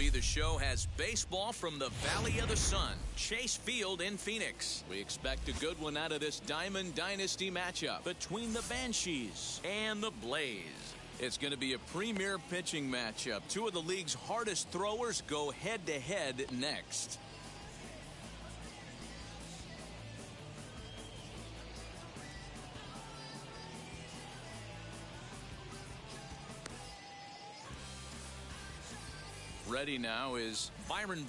MLB The Show has baseball from the Valley of the Sun, Chase Field in Phoenix. We expect a good one out of this Diamond Dynasty matchup between the Banshees and the Blaze. It's going to be a premier pitching matchup. Two of the league's hardest throwers go head-to-head next. Ready now is Byron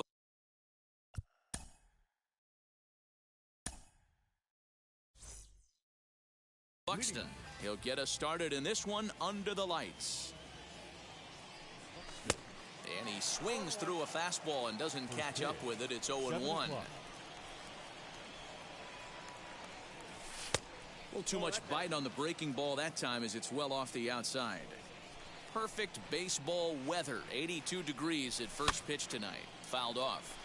Buxton. He'll get us started in this one under the lights. And he swings through a fastball and doesn't catch up with it. It's 0-1. Well, too much bite on the breaking ball that time as it's well off the outside. Perfect baseball weather. 82 degrees at first pitch tonight. Fouled off.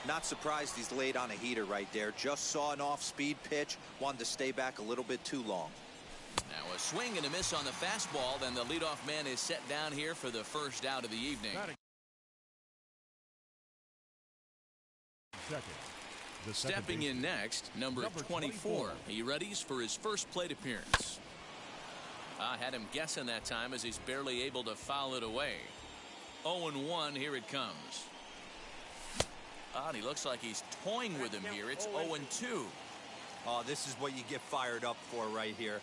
Not surprised he's laid on a heater right there. Just saw an off-speed pitch. Wanted to stay back a little bit too long. Now a swing and a miss on the fastball. Then the leadoff man is set down here for the first out of the evening. Stepping in next, number 24. He readies for his first plate appearance. I had him guessing that time as he's barely able to foul it away. 0-1, here it comes. And he looks like he's toying with him here. It's 0-2. Oh, this is what you get fired up for right here.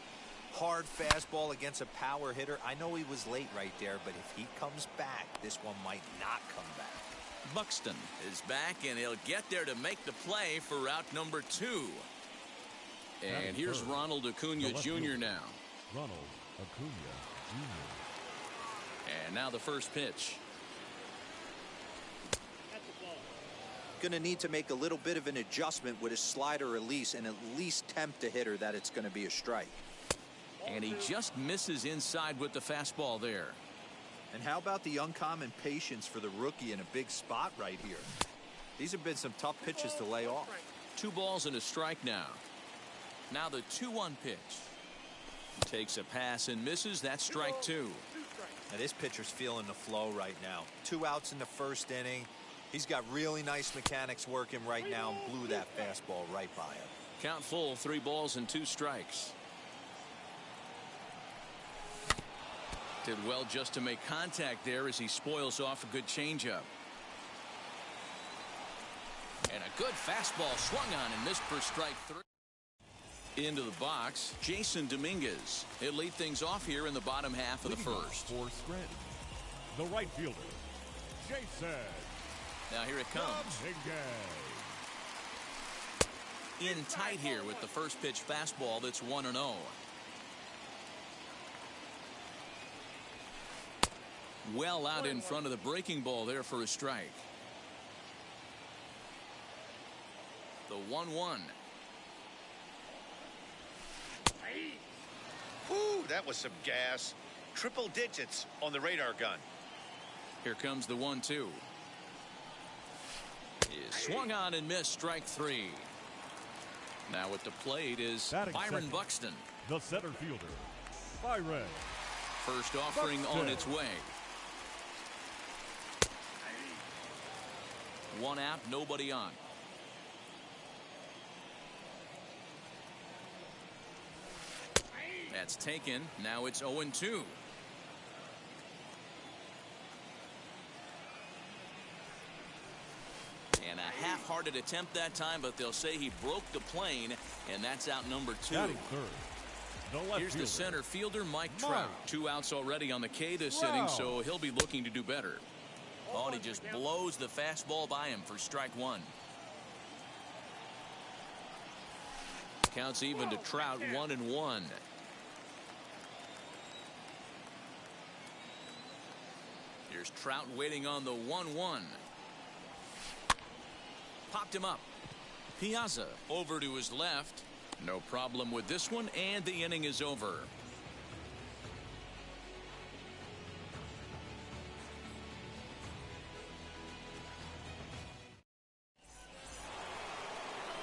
Hard fastball against a power hitter. I know he was late right there, but if he comes back, this one might not come back. Buxton is back, and he'll get there to make the play for route number 2. And here's Ronald Acuna Jr. now. Ronald Acuna Jr. And now the first pitch. Going to need to make a little bit of an adjustment with his slider release and at least tempt the hitter that it's going to be a strike. And he just misses inside with the fastball there. And how about the uncommon patience for the rookie in a big spot right here? These have been some tough pitches to lay off. 2 balls and a strike now. Now the 2-1 pitch. Takes a pass and misses. That's strike 2. Now this pitcher's feeling the flow right now. 2 outs in the first inning. He's got really nice mechanics working right now and blew that fastball right by him. Count full, 3 balls and 2 strikes. Did well just to make contact there as he spoils off a good changeup. And a good fastball swung on and missed for strike 3. Into the box, Jason Dominguez. He'll lead things off here in the bottom half of the first. For Scranton, the right fielder, Jason. Now here it comes. In tight here with the first pitch fastball that's 1-0. Well out in front of the breaking ball there for a strike. The 1-1. Whew, that was some gas. Triple digits on the radar gun. Here comes the 1-2. Is swung on and missed, strike 3. Now at the plate is Byron Buxton. The center fielder, Byron. First offering Buxton on its way. 1 out, nobody on. That's taken. Now it's 0-2. And a half-hearted attempt that time, but they'll say he broke the plane, and that's out number 2. Here's the center fielder, Mike Trout. 2 outs already on the K this inning, so he'll be looking to do better. Oh, and he just blows the fastball by him for strike 1. Counts even to Trout, 1-1. Here's Trout waiting on the 1-1. Popped him up. Piazza over to his left. No problem with this one, and the inning is over.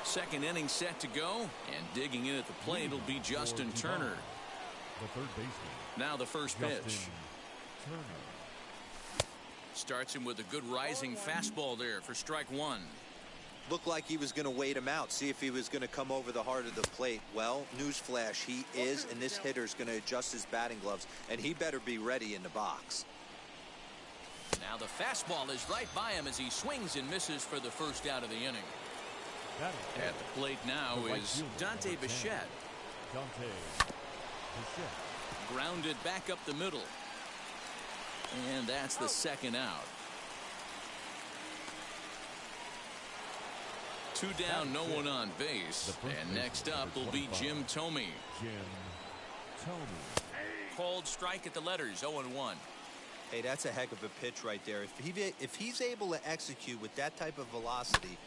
Second inning set to go, and digging in at the plate will be Justin Turner. The third baseman. Now the first pitch. Starts him with a good rising fastball there for strike one. Looked like he was going to wait him out, see if he was going to come over the heart of the plate. Well, newsflash, he is, and this hitter's going to adjust his batting gloves, and he better be ready in the box. Now the fastball is right by him as he swings and misses for the first out of the inning. At the plate now is Dante Bichette. Grounded back up the middle. And that's the second out. 2 down, no one on base. And next up will be Jim Thome. Called strike at the letters, 0-1. Hey, that's a heck of a pitch right there. If he's able to execute with that type of velocity,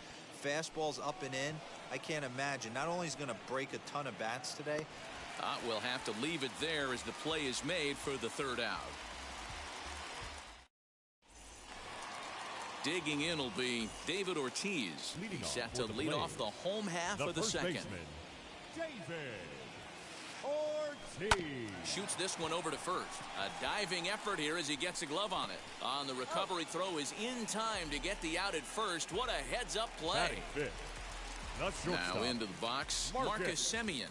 fastballs up and in, I can't imagine. Not only is he going to break a ton of bats today. We'll have to leave it there as the play is made for the third out. Digging in will be David Ortiz. He's set to lead off the home half of the second. David Ortiz. Shoots this one over to first. A diving effort here as he gets a glove on it. On the recovery throw is in time to get the out at first. What a heads-up play. Now into the box, Marcus Semien.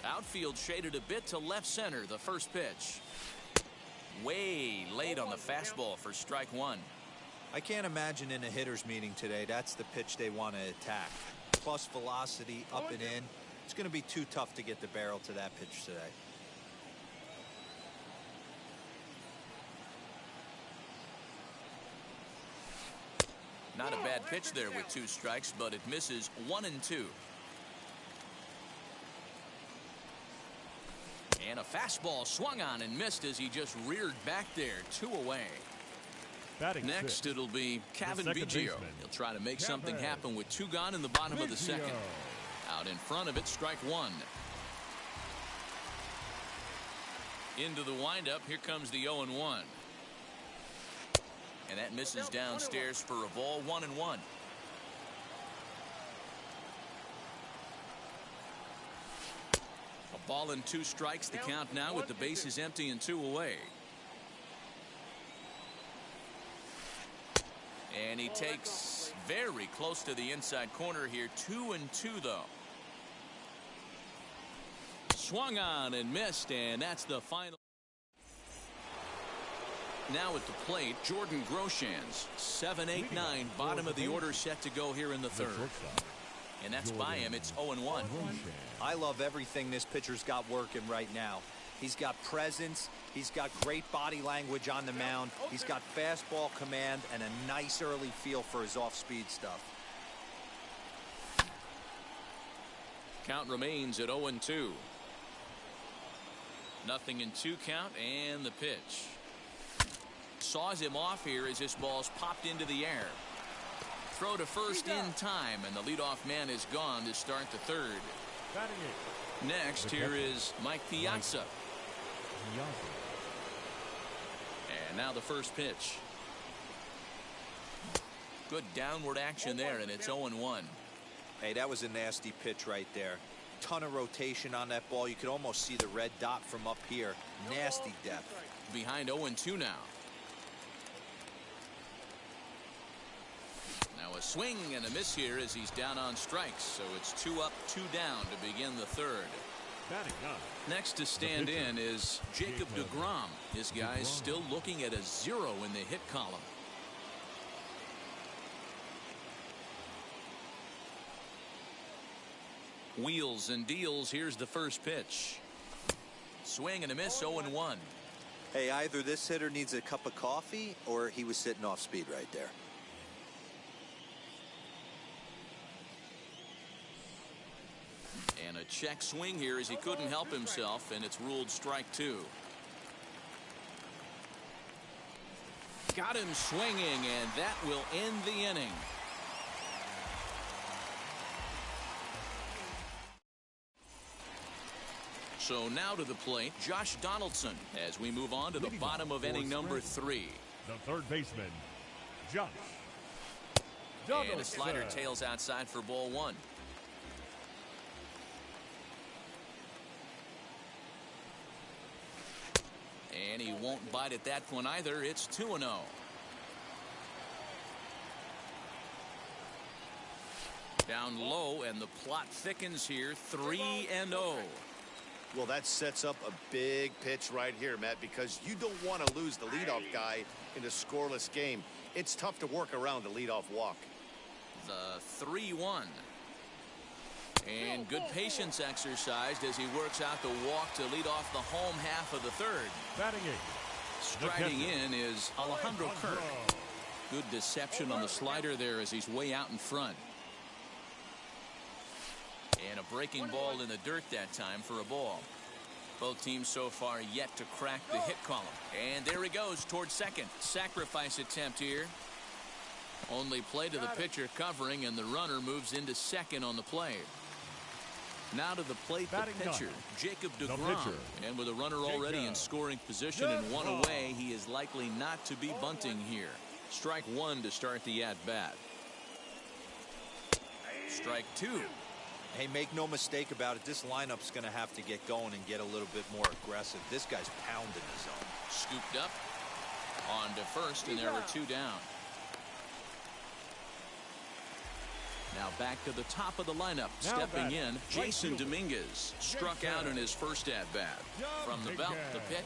Outfield shaded a bit to left center. The first pitch. Way late on the fastball for strike one. I can't imagine in a hitter's meeting today that's the pitch they want to attack. Plus velocity up and in. It's going to be too tough to get the barrel to that pitch today. Not a bad pitch there with 2 strikes, but it misses 1-2. And a fastball swung on and missed as he just reared back there. 2 away. Next it'll be Cavan Biggio. He'll try to make something happen with 2 gone in the bottom of the second. Out in front of it, strike one. Into the windup, here comes the 0-1. And that misses downstairs for a ball, 1-1. A ball and 2 strikes, the count now with the bases empty and 2 away. And he takes very close to the inside corner here. 2-2 though. Swung on and missed, and that's the final. Now at the plate, Jordan Groshans. 7-8-9, bottom of the order set to go here in the third. And that's by him. It's 0-1. I love everything this pitcher's got working right now. He's got presence. He's got great body language on the mound. He's got fastball command and a nice early feel for his off-speed stuff. Count remains at 0-2. 0-2 count, and the pitch. Saws him off here as this ball's popped into the air. Throw to first in time, and the leadoff man is gone to start the third. Next, here is Mike Piazza. And now the first pitch. Good downward action there, and it's 0-1. Hey, that was a nasty pitch right there. Ton of rotation on that ball. You could almost see the red dot from up here. Nasty depth. Behind 0-2 now. Now a swing and a miss here as he's down on strikes. So it's 2 up, 2 down to begin the third. Next to stand in is Jacob deGrom. His guy's still looking at a 0 in the hit column. Wheels and deals. Here's the first pitch. Swing and a miss, 0-1. Hey, either this hitter needs a cup of coffee or he was sitting off speed right there. And a check swing here as he couldn't help himself, and it's ruled strike 2. Got him swinging, and that will end the inning. So now to the plate, Josh Donaldson, as we move on to the bottom of inning number 3. The third baseman, Josh Donaldson. And a slider tails outside for ball 1. And he won't bite at that one either. It's 2-0. Down low, and the plot thickens here. 3-0. Well, that sets up a big pitch right here, Matt, because you don't want to lose the leadoff guy in a scoreless game. It's tough to work around the leadoff walk. The 3-1. And good patience exercised as he works out the walk to lead off the home half of the third. Batting eighth. Striding in is Alejandro Kirk. Good deception on the slider there as he's way out in front. And a breaking ball in the dirt that time for a ball. Both teams so far yet to crack the hit column. And there he goes towards second. Sacrifice attempt here. Only play to the pitcher covering, and the runner moves into second on the play. Now to the plate, the pitcher, Jacob deGrom. And with a runner already in scoring position and one away, he is likely not to be bunting here. Strike one to start the at-bat. Strike two. Hey, make no mistake about it. This lineup's going to have to get going and get a little bit more aggressive. This guy's pounding the zone. Scooped up on to first, and there are two down. Now back to the top of the lineup. Stepping in, Jason Dominguez. Struck out in his first at-bat. From the belt, the pitch.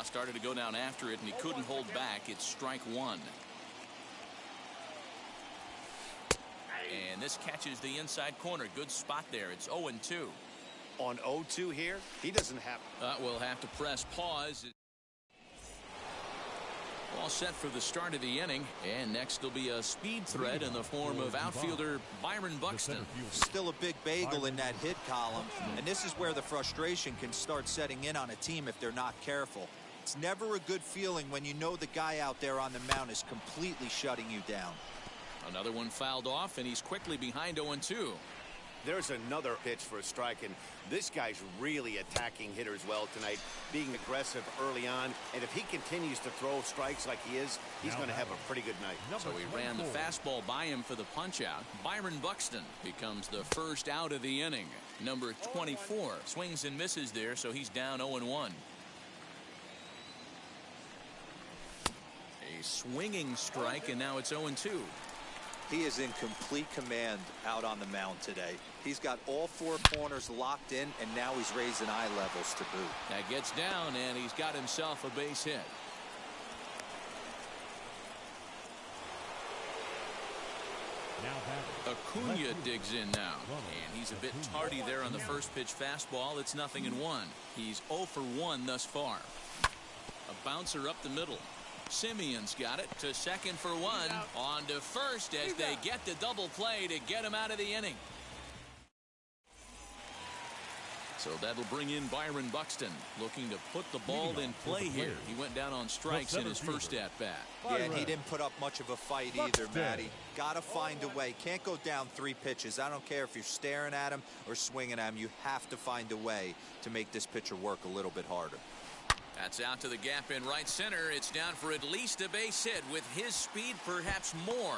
Started to go down after it, and he couldn't hold back. It's strike one. And this catches the inside corner. Good spot there. It's 0-2. On 0-2 here, he doesn't have. We'll have to press pause. All set for the start of the inning. And next will be a speed threat in the form of outfielder Byron Buxton. Still a big bagel in that hit column. And this is where the frustration can start setting in on a team if they're not careful. It's never a good feeling when you know the guy out there on the mound is completely shutting you down. Another one fouled off, and he's quickly behind 0-2. There's another pitch for a strike, and this guy's really attacking hitters well tonight, being aggressive early on. And if he continues to throw strikes like he is, he's going to have a pretty good night. So he ran the fastball by him for the punch-out. Byron Buxton becomes the first out of the inning. Number 24 swings and misses there, so he's down 0-1. A swinging strike, and now it's 0-2. He is in complete command out on the mound today. He's got all four corners locked in, and now he's raising eye levels to boot. That gets down, and he's got himself a base hit. Acuna digs in now, and he's a bit tardy there on the first pitch fastball. It's 0-1. He's 0 for 1 thus far. A bouncer up the middle. Simeon's got it to second for one. On to first as they get the double play to get him out of the inning. So that'll bring in Byron Buxton, looking to put the ball in play here. He went down on strikes in his first at-bat. Yeah, and he didn't put up much of a fight either, Matty. Got to find a way. Can't go down 3 pitches. I don't care if you're staring at him or swinging at him. You have to find a way to make this pitcher work a little bit harder. That's out to the gap in right center. It's down for at least a base hit. With his speed, perhaps more.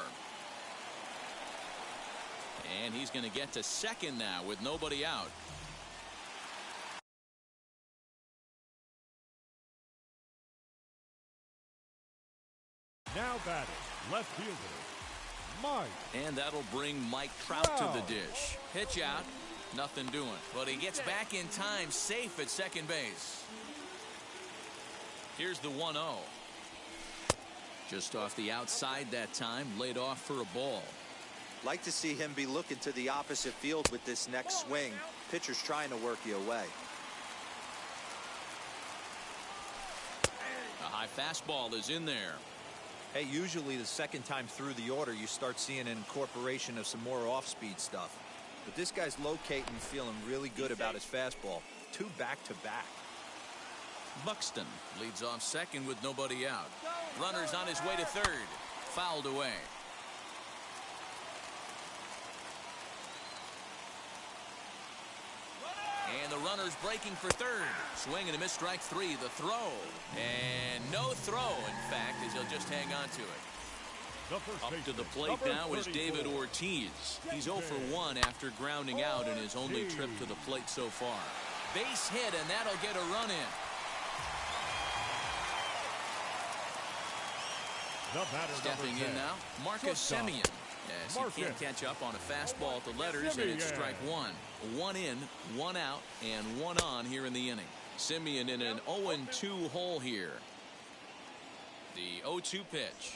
And he's going to get to second now with nobody out. Now batting, left fielder, Mike. And that'll bring Mike Trout to the dish. Pitch out, nothing doing. But he gets back in time, safe at second base. Here's the 1-0. Just off the outside that time, laid off for a ball. Like to see him be looking to the opposite field with this next swing. Pitcher's trying to work you away. A high fastball is in there. Hey, usually the second time through the order, you start seeing an incorporation of some more off-speed stuff. But this guy's locating, feeling really good about his fastball. 2 back-to-back. Buxton leads off second with nobody out. Runner's on his way to third. Fouled away. And the runner's breaking for third. Swing and a miss, strike 3. The throw. And no throw, in fact, as he'll just hang on to it. Up to the plate now is David Ortiz. He's 0 for 1 after grounding out in his only trip to the plate so far. Base hit, and that'll get a run in. The batter, Stepping number 10, in now, Marcus shortstop, Semien. As he can't catch up on a fastball at the letters, and it's strike one. One in, one out, and one on here in the inning. Semien in an 0-2 hole here. The 0-2 pitch.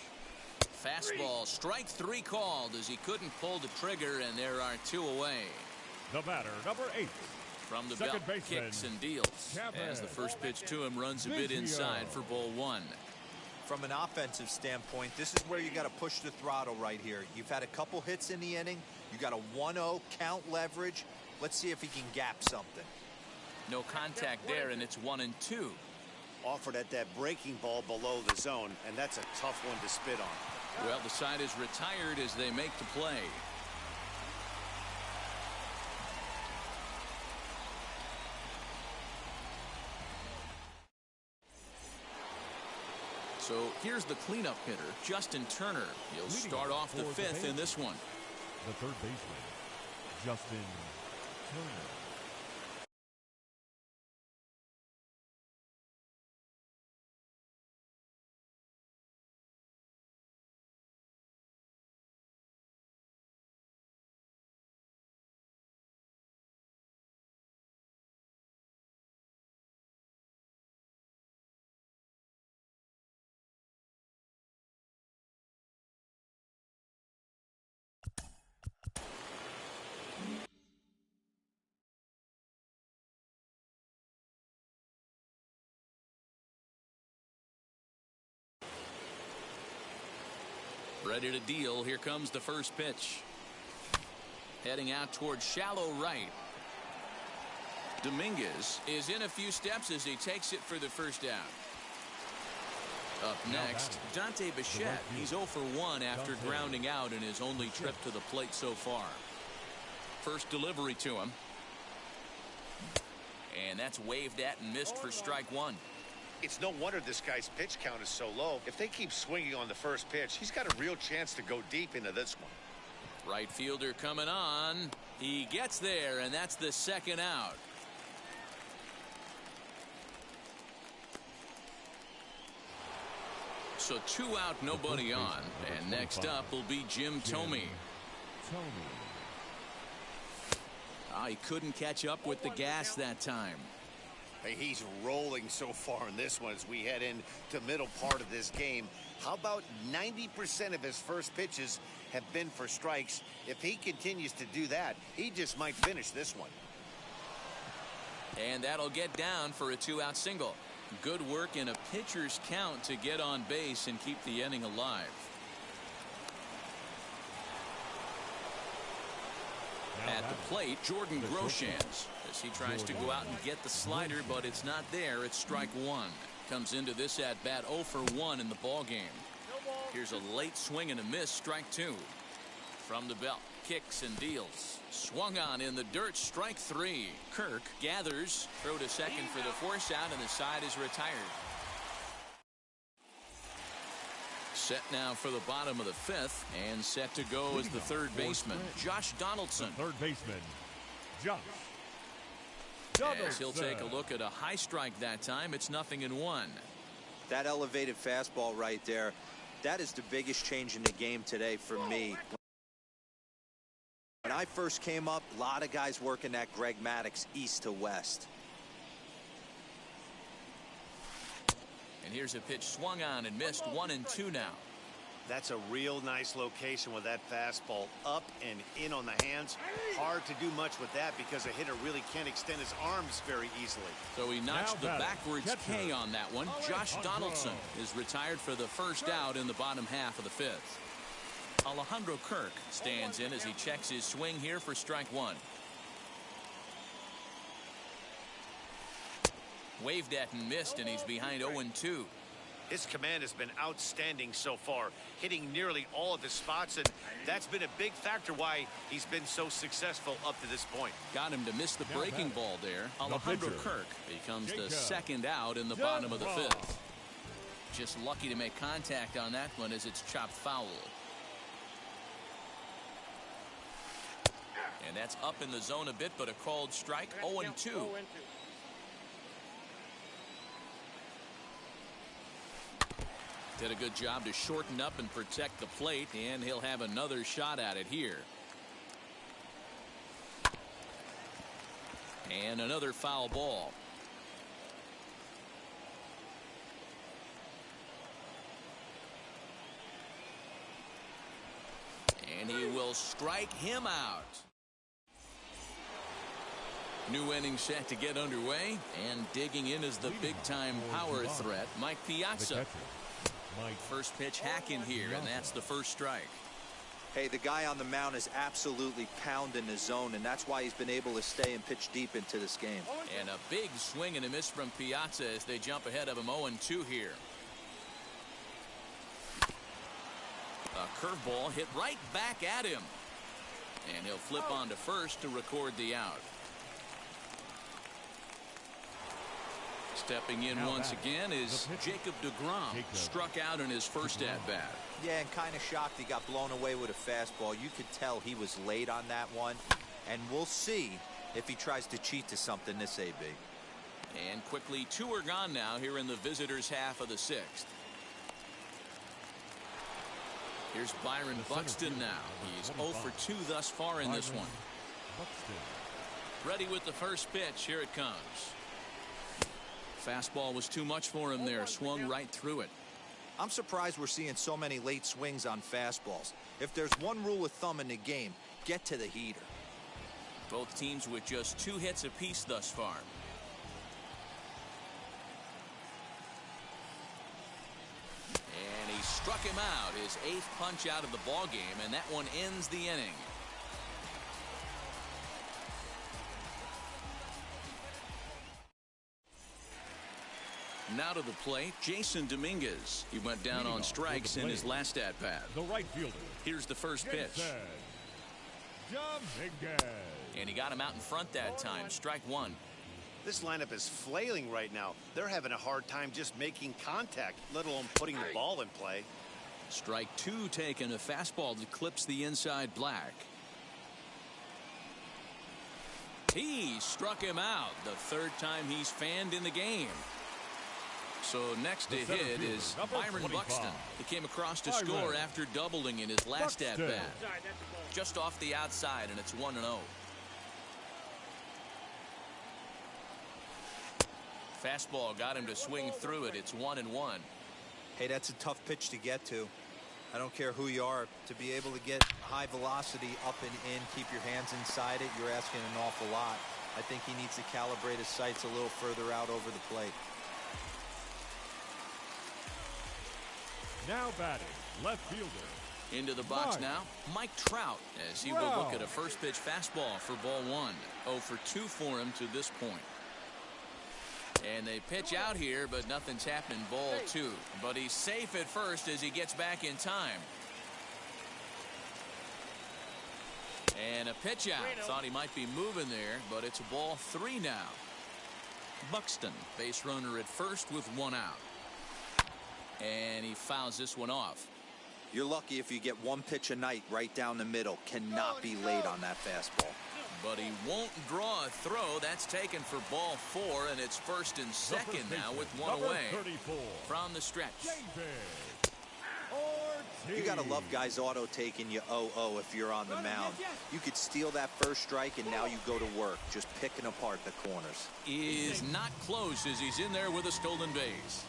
Fastball, strike three called as he couldn't pull the trigger, and there are two away. The batter, number 8. From the Second belt, baseman, kicks and deals. As the first pitch to him runs a bit Biggio. inside for ball one. From an offensive standpoint, this is where you got to push the throttle right here. You've had a couple hits in the inning. You got a 1-0 count leverage. Let's see if he can gap something. No contact there, and it's 1-2. Offered at that breaking ball below the zone, and that's a tough one to spit on. Well, the side is retired as they make the play. So here's the cleanup hitter, Justin Turner. He'll start off the fifth in this one. The third baseman, Justin Turner. Ready to deal. Here comes the first pitch. Heading out towards shallow right. Dominguez is in a few steps as he takes it for the first out. Up next, Dante Bichette. He's 0 for 1 after grounding out in his only trip to the plate so far. First delivery to him. And that's waved at and missed for strike one. It's no wonder this guy's pitch count is so low. If they keep swinging on the first pitch, he's got a real chance to go deep into this one. Right fielder coming on. He gets there, and that's the second out. So 2 out, nobody on. And next up will be Jim Thome. He couldn't catch up with the gas that time. Hey, he's rolling so far in this one as we head into middle part of this game. How about 90% of his first pitches have been for strikes? If he continues to do that, he just might finish this one. And that'll get down for a 2-out single. Good work in a pitcher's count to get on base and keep the inning alive. At the plate, Jordan Groshans, as he tries to go out and get the slider, but it's not there. It's strike one. Comes into this at bat 0 for 1 in the ball game. Here's a late swing and a miss, strike two. From the belt, kicks and deals. Swung on in the dirt, strike three. Kirk gathers, throw to second for the force out, and the side is retired. Set now for the bottom of the fifth, and set to go as the third baseman, Josh Donaldson. The third baseman, Josh As he'll take a look at a high strike that time, it's 0-1. That elevated fastball right there, that is the biggest change in the game today for me. When I first came up, a lot of guys working that Greg Maddux east to west. And here's a pitch swung on and missed, 1-2 now. That's a real nice location with that fastball up and in on the hands. Hard to do much with that because a hitter really can't extend his arms very easily. So he notched the backwards K on that one. Josh Donaldson is retired for the first out in the bottom half of the fifth. Alejandro Kirk stands in as he checks his swing here for strike one. Waved at and missed, and he's behind 0-2. His command has been outstanding so far, hitting nearly all of his spots, and that's been a big factor why he's been so successful up to this point. Got him to miss the breaking ball there. Alejandro Kirk becomes the second out in the bottom of the fifth. Just lucky to make contact on that one as it's chopped foul. And that's up in the zone a bit, but a called strike, 0-2. Did a good job to shorten up and protect the plate, and he'll have another shot at it here. And another foul ball. And he will strike him out. New inning set to get underway, and digging in is the big-time power threat, Mike Piazza. First pitch hacking here, and that's the first strike. Hey, the guy on the mound is absolutely pounding the zone, and that's why he's been able to stay and pitch deep into this game. And a big swing and a miss from Piazza as they jump ahead of him 0-2 here. A curveball hit right back at him. And he'll flip on to first to record the out. Stepping in once again is Jacob deGrom. Struck out in his first at-bat. Yeah, and kind of shocked he got blown away with a fastball. You could tell he was late on that one. And we'll see if he tries to cheat to something this AB. And quickly, 2 are gone now here in the visitors' half of the 6th. Here's Byron Buxton now. He's 0 for 2 thus far in this one. Ready with the first pitch. Here it comes. Fastball was too much for him there. Swung right through it. I'm surprised we're seeing so many late swings on fastballs. If there's one rule of thumb in the game, get to the heater. Both teams with just 2 hits apiece thus far. And he struck him out, his 8th punch out of the ball game, and that one ends the inning. Now to the plate, Jason Dominguez. He went down on strikes in his last at-bat. The right fielder. Here's the first pitch. Dominguez. And he got him out in front that time. Strike 1. This lineup is flailing right now. They're having a hard time just making contact, let alone putting the ball in play. Strike 2 taken, a fastball that clips the inside black. He struck him out, the 3rd time he's fanned in the game. So next to hit is Byron Buxton. He came across to score after doubling in his last at-bat. Just off the outside, and it's 1-0. Fastball got him to swing through it. It's 1-1. Hey, that's a tough pitch to get to. I don't care who you are. To be able to get high velocity up and in, keep your hands inside it, you're asking an awful lot. I think he needs to calibrate his sights a little further out over the plate. Now batting, left fielder. Into the box now, Mike Trout, as he will look at a first pitch fastball for ball 1. 0 for 2 for him to this point. And they pitch out here, but nothing's happening. Ball 2. But he's safe at first as he gets back in time. And a pitch out. Thought he might be moving there, but it's ball 3 now. Buxton, base runner at first with 1 out. And he fouls this one off. You're lucky if you get 1 pitch a night right down the middle. Cannot be late on that fastball. But he won't draw a throw. That's taken for ball 4, and it's 1st and 2nd now with 1 away. 34. From the stretch. You gotta love guys auto taking you 0-0 if you're on the mound. You could steal that first strike, and now you go to work just picking apart the corners. Is not close as he's in there with a stolen base.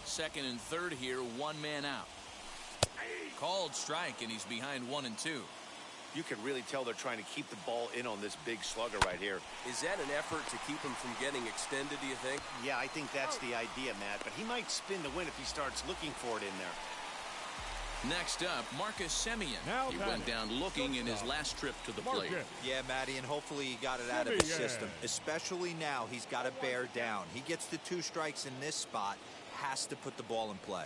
2nd and 3rd here, 1 man out. Called strike, and he's behind 1-2. You can really tell they're trying to keep the ball in on this big slugger right here. Is that an effort to keep him from getting extended, do you think? Yeah, I think that's the idea, Matt. But he might spin the win if he starts looking for it in there. Next up, Marcus Semien. He went down looking in his last trip to the plate. Yeah, Matty, and hopefully he got it out of his system. Especially now, he's got to bear down. He gets the 2 strikes in this spot, has to put the ball in play.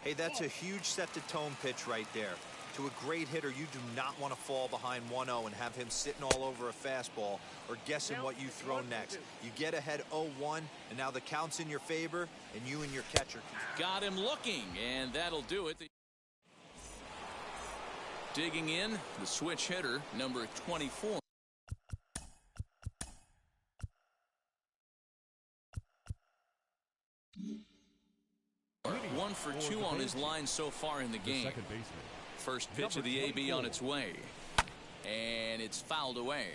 Hey, that's a huge set-the-tone pitch right there. To a great hitter, you do not want to fall behind 1-0 and have him sitting all over a fastball or guessing what you throw next. You get ahead 0-1, and now the count's in your favor, and you and your catcher. Got him looking, and that'll do it. Digging in, the switch hitter, number 24. for 2 on his line so far in the game. Second baseman. First pitch of the AB on its way. And it's fouled away.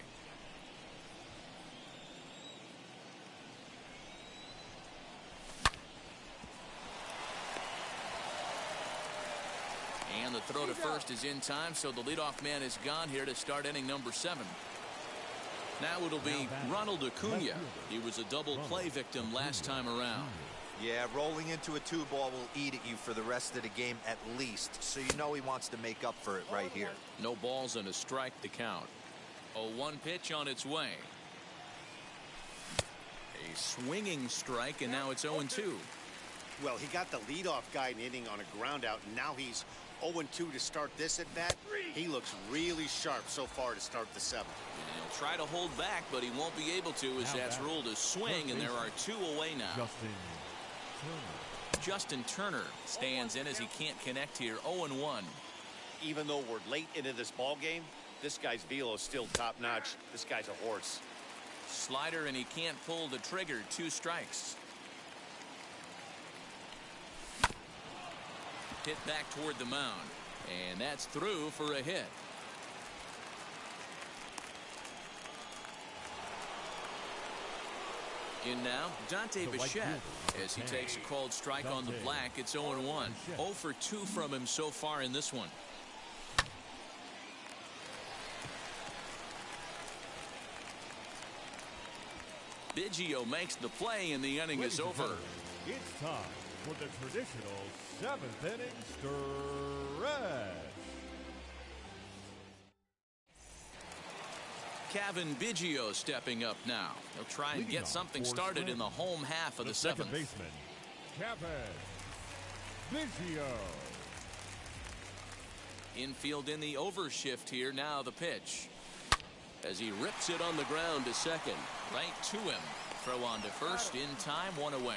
And the throw to first is in time, so the leadoff man is gone here to start inning number 7. Now it'll be Ronald Acuna. He was a double play victim last time around. Yeah, rolling into a 2-ball will eat at you for the rest of the game at least, so you know he wants to make up for it right here. No balls and a strike to count. 0-1 pitch on its way. A swinging strike, and now it's 0-2. Well, he got the leadoff guy in the inning on a ground out, and now he's 0-2 to start this at bat. He looks really sharp so far to start the 7th. And he'll try to hold back, but he won't be able to, as that's ruled a swing, and there are 2 away now. Justin Turner stands in as he can't connect here. 0-1. Even though we're late into this ball game, this guy's velo is still top notch. This guy's a horse. Slider, and he can't pull the trigger. 2 strikes. Hit back toward the mound, and that's through for a hit. In now, Dante Bichette, as he takes a called strike on the black. It's 0-1. 0 for 2 from him so far in this one. Biggio makes the play, and the inning is over. It's time for the traditional 7th inning stretch. Cavan Biggio stepping up now. He'll try and get something started in the home half of the 7th. Second baseman, Cavan Biggio. Infield in the overshift here. Now the pitch. As he rips it on the ground to second. Right to him. Throw on to first in time. 1 away.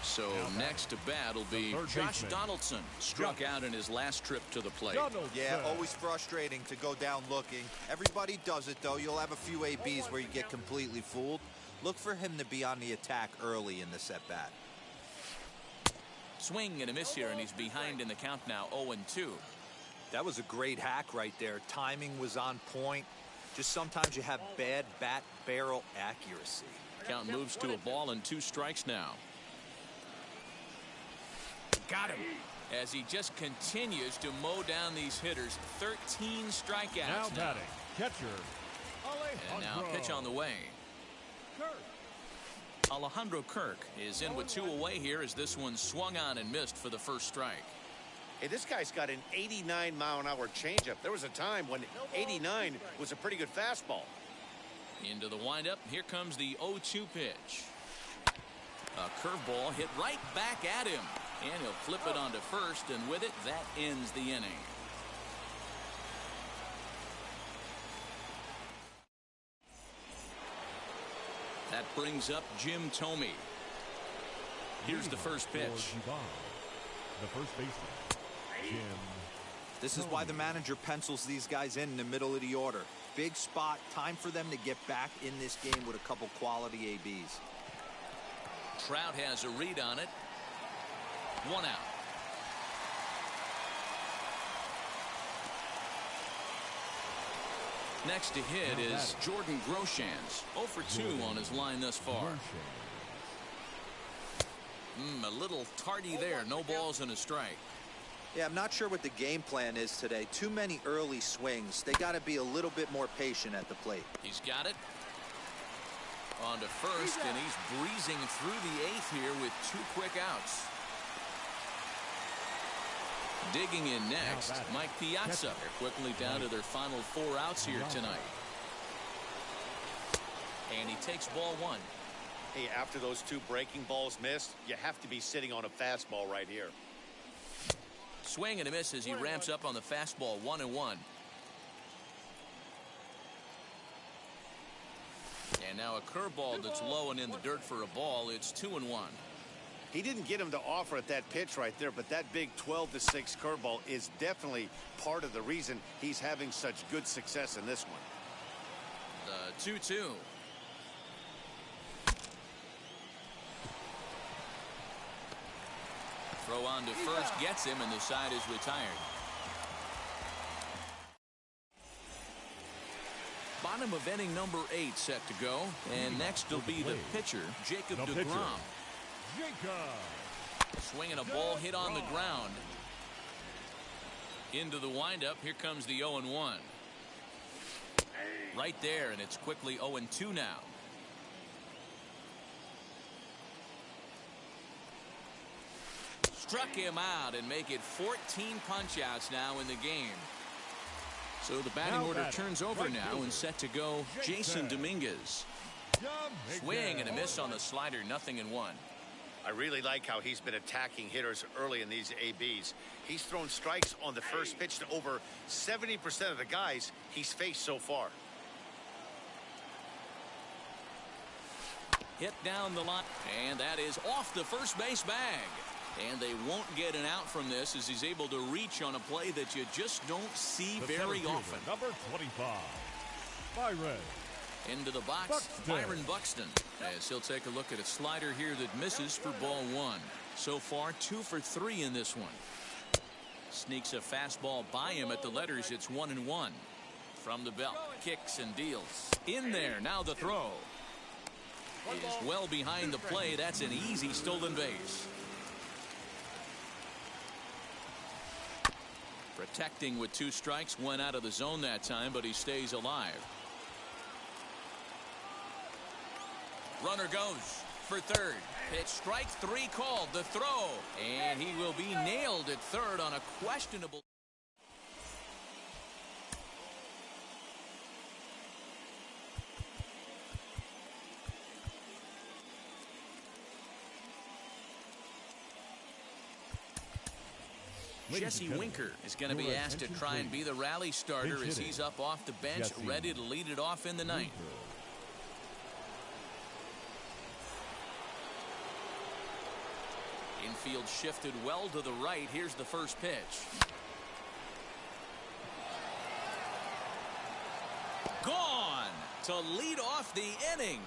So next to bat will be Josh Donaldson. Struck out in his last trip to the plate. Yeah, always frustrating to go down looking. Everybody does it, though. You'll have a few ABs where you get completely fooled. Look for him to be on the attack early in this at-bat. Swing and a miss here, and he's behind in the count now. 0-2. That was a great hack right there. Timing was on point. Just sometimes you have bad bat barrel accuracy. Count moves to a ball and 2 strikes now. Got him. As he just continues to mow down these hitters. 13 strikeouts Now batting, catcher, and now pitch on the way. Alejandro Kirk is in with 2 away here as this one swung on and missed for the first strike. Hey, this guy's got an 89-mile-an-hour changeup. There was a time when 89 was a pretty good fastball. Into the windup. Here comes the 0-2 pitch. A curveball hit right back at him. And he'll flip it onto first, and with it, that ends the inning. That brings up Jim Thome. Here's the first pitch. The first baseman, Jim. This is why the manager pencils these guys in the middle of the order. Big spot, time for them to get back in this game with a couple quality ABs. Trout has a read on it. 1 out. Next to hit is Jordan Groshans. 0 for 2 on his line thus far. A little tardy there. No balls and a strike. Yeah, I'm not sure what the game plan is today. Too many early swings. They got to be a little bit more patient at the plate. He's got it. On to first, and he's breezing through the 8th here with 2 quick outs. Digging in next, Mike Piazza. They're quickly down to their final 4 outs here tonight. And he takes ball 1. Hey, after those 2 breaking balls missed, you have to be sitting on a fastball right here. Swing and a miss as he ramps up on the fastball. 1-1. And now a curveball that's low and in the dirt for a ball. It's 2-1. He didn't get him to offer at that pitch right there, but that big 12-6 curveball is definitely part of the reason he's having such good success in this one. The 2-2. Throw on to first gets him, and the side is retired. Bottom of inning number 8 set to go. And next will be the pitcher, Jacob deGrom. Swinging a ball hit on the ground. Into the windup. Here comes the 0-1. Right there, and it's quickly 0-2 now. Struck him out and make it 14 punch-outs now in the game. So the batting order turns over now and set to go Jason Dominguez. Swing and a miss on the slider, 0-1. I really like how he's been attacking hitters early in these ABs. He's thrown strikes on the first pitch to over 70% of the guys he's faced so far. Hit down the line, and that is off the first base bag. And they won't get an out from this as he's able to reach on a play that you just don't see very often. Number 25, Byron. Into the box, Byron Buxton, as he'll take a look at a slider here that misses for ball 1. So far, 2 for 3 in this one. Sneaks a fastball by him at the letters. It's 1-1. From the belt, kicks and deals. In there, now the throw. Is well behind the play. That's an easy stolen base. Protecting with 2 strikes, went out of the zone that time, but he stays alive. Runner goes for third. Pitch, strike 3 called. The throw, and he will be nailed at third on a questionable. Jesse Winker is going to be asked to try and be the rally starter as he's up off the bench, ready to lead it off in the ninth. Infield shifted well to the right. Here's the first pitch. Gone to lead off the inning.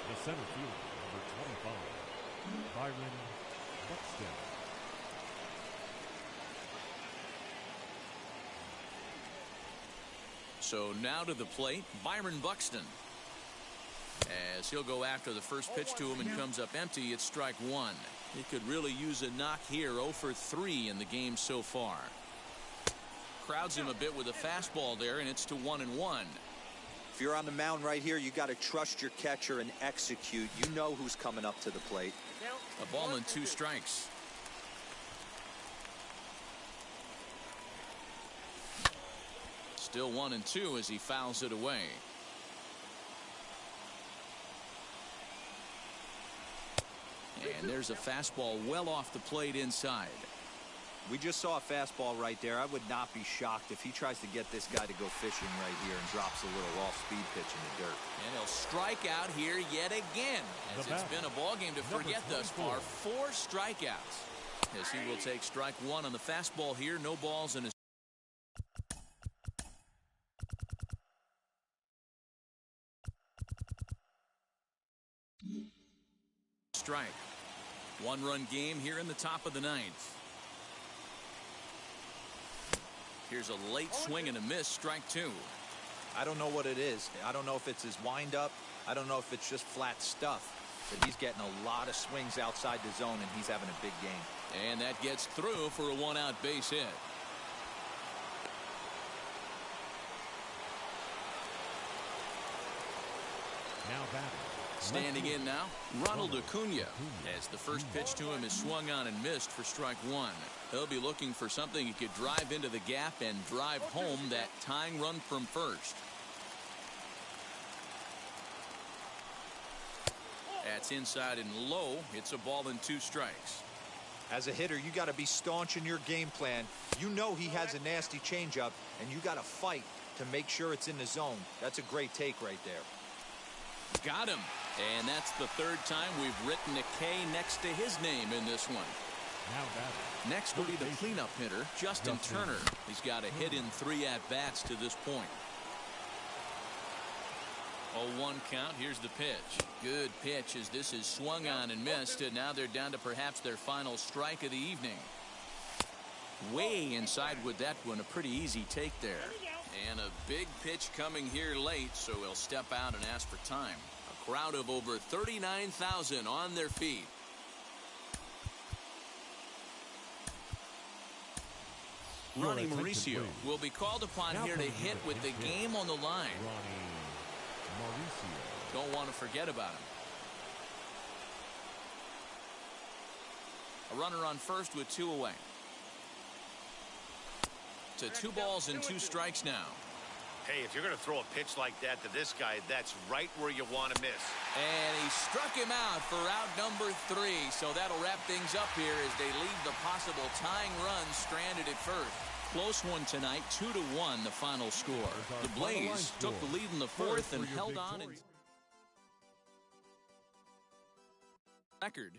The center fielder, number 25, Byron Buxton. So now to the plate, Byron Buxton. As he'll go after the first pitch to him and comes up empty, it's strike 1. He could really use a knock here. 0 for 3 in the game so far. Crowds him a bit with a fastball there, and it's to 1-1. If you're on the mound right here, you got to trust your catcher and execute. You know who's coming up to the plate. A ball and 2 strikes. Still 1-2 as he fouls it away. And there's a fastball well off the plate inside. We just saw a fastball right there. I would not be shocked if he tries to get this guy to go fishing right here and drops a little off-speed pitch in the dirt. And he'll strike out here yet again, as it's been a ball game to forget thus far. 4 strikeouts. As he will take strike 1 on the fastball here. No balls in his. Strike. 1-run game here in the top of the 9th. Here's a late swing and a miss, strike 2. I don't know what it is. I don't know if it's his windup. I don't know if it's just flat stuff. But he's getting a lot of swings outside the zone, and he's having a big game. And that gets through for a 1-out base hit. Now batting. Standing in now, Ronald Acuna, as the first pitch to him is swung on and missed for strike 1. He'll be looking for something he could drive into the gap and drive home that tying run from first. That's inside and low. It's a ball and 2 strikes. As a hitter, you got to be staunch in your game plan. You know he has a nasty changeup, and you got to fight to make sure it's in the zone. That's a great take right there. Got him. And that's the 3rd time we've written a K next to his name in this one. Now batting. Next will be the cleanup hitter, Justin Turner. He's got a hit in 3 at-bats to this point. 0-1 count. Here's the pitch. Good pitch as this is swung on and missed. And now they're down to perhaps their final strike of the evening. Way inside with that one. A pretty easy take there. And a big pitch coming here late, so he'll step out and ask for time. A crowd of over 39,000 on their feet. Ronnie Mauricio will be called upon here to hit with the game on the line. Don't want to forget about him. A runner on first with 2 away. To 2 balls and 2 strikes now. Hey, if you're going to throw a pitch like that to this guy, that's right where you want to miss. And he struck him out for out number 3. So that'll wrap things up here as they leave the possible tying run stranded at first. Close one tonight, 2-1 the final score. The Blaze took the lead in the 4th and held on. Record.